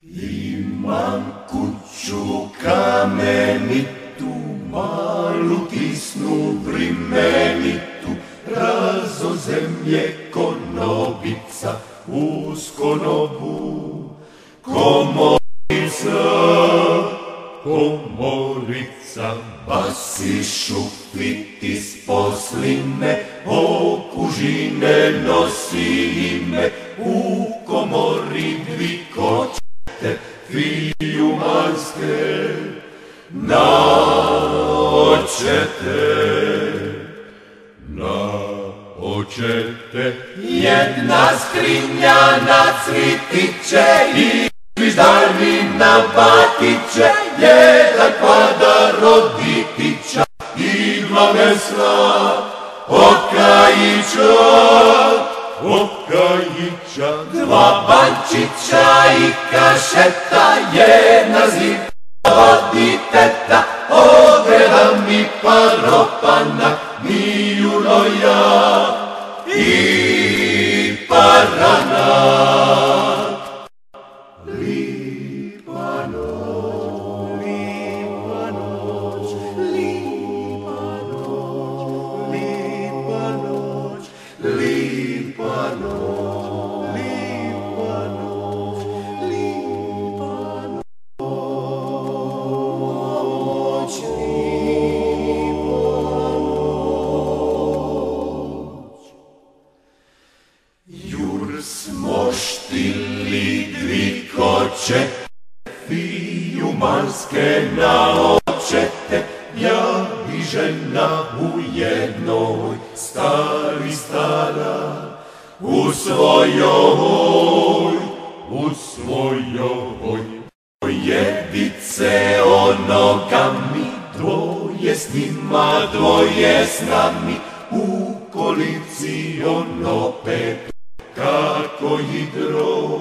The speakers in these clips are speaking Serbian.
Imam kuću kamenitu, malu tisnu vrimenitu, razozemlje konobica uz konobu. Komorica, basi šupit iz posline, okužine nosi ime, u komori dvi kočete, fijumanske naočete. Jedna skrinja na cvitiće i žviždari na batiće, jedan kvadar roditića i dva vesla okajića, dva bančića i kašeta, jedna zipava diteta, ogreda mi paropana, mijunoja i parana. Jur smo štili dvi koče, fijumanske naočete, ja i žena u jednoj, stari stara, u svojoj jedice o nogami, dvoje s njima, dvoje s nami, u kolici ono peto, kako hidro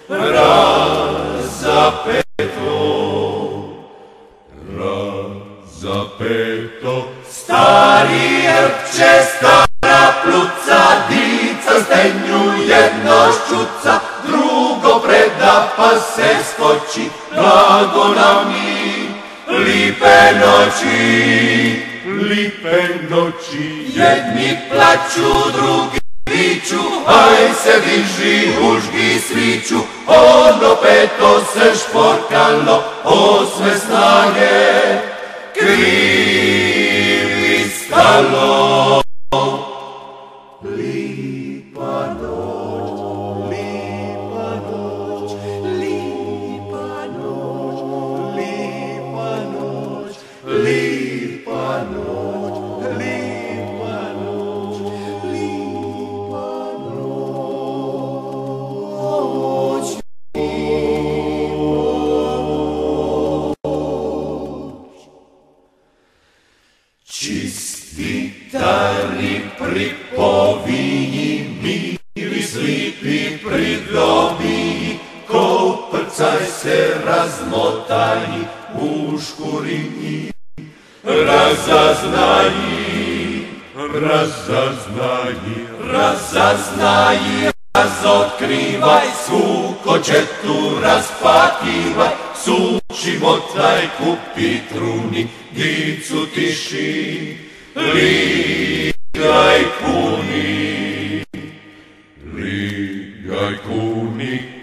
razapeto. Stari rpče, stara pluca, dica stenju jedno ščuca, drugo preda pa se skoči, blago nam i lipe noći. Jedni plaću, drugi viču, aj se diži, užgi sviću, ono peto se šporkalo, osme snage krivi stalo. Lipa noć, lipa noć, lipa noć, lipa noć, lipa noć, lipa noć, lipa noć. Čistitari pripovinji, miris lipi pridobiji, koprcaj se razmotaji u škurinji. Razaznaji, razotkrivaj, svu kočetu raspakivaj, suči motaj, kupi truni, dicu tiši, ligaj kuni,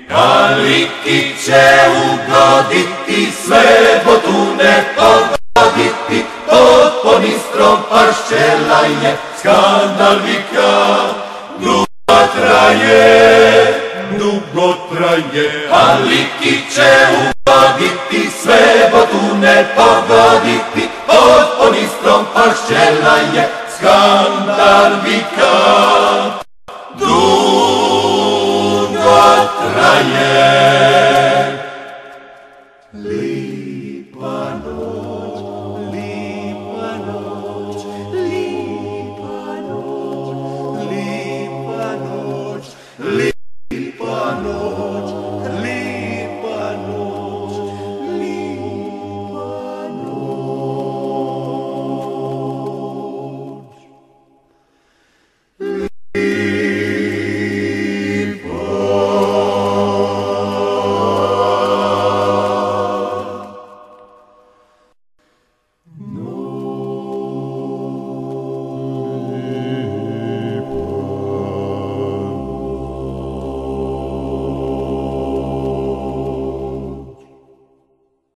kaliki će ugoditi, sve botune pogoditi, pod ponistrom pašćela je, skandal vika, dugo traje, kaliki će ugoditi, sve botune pogoditi, pod ponistrom pašćela je, skandal vika, dugo traje.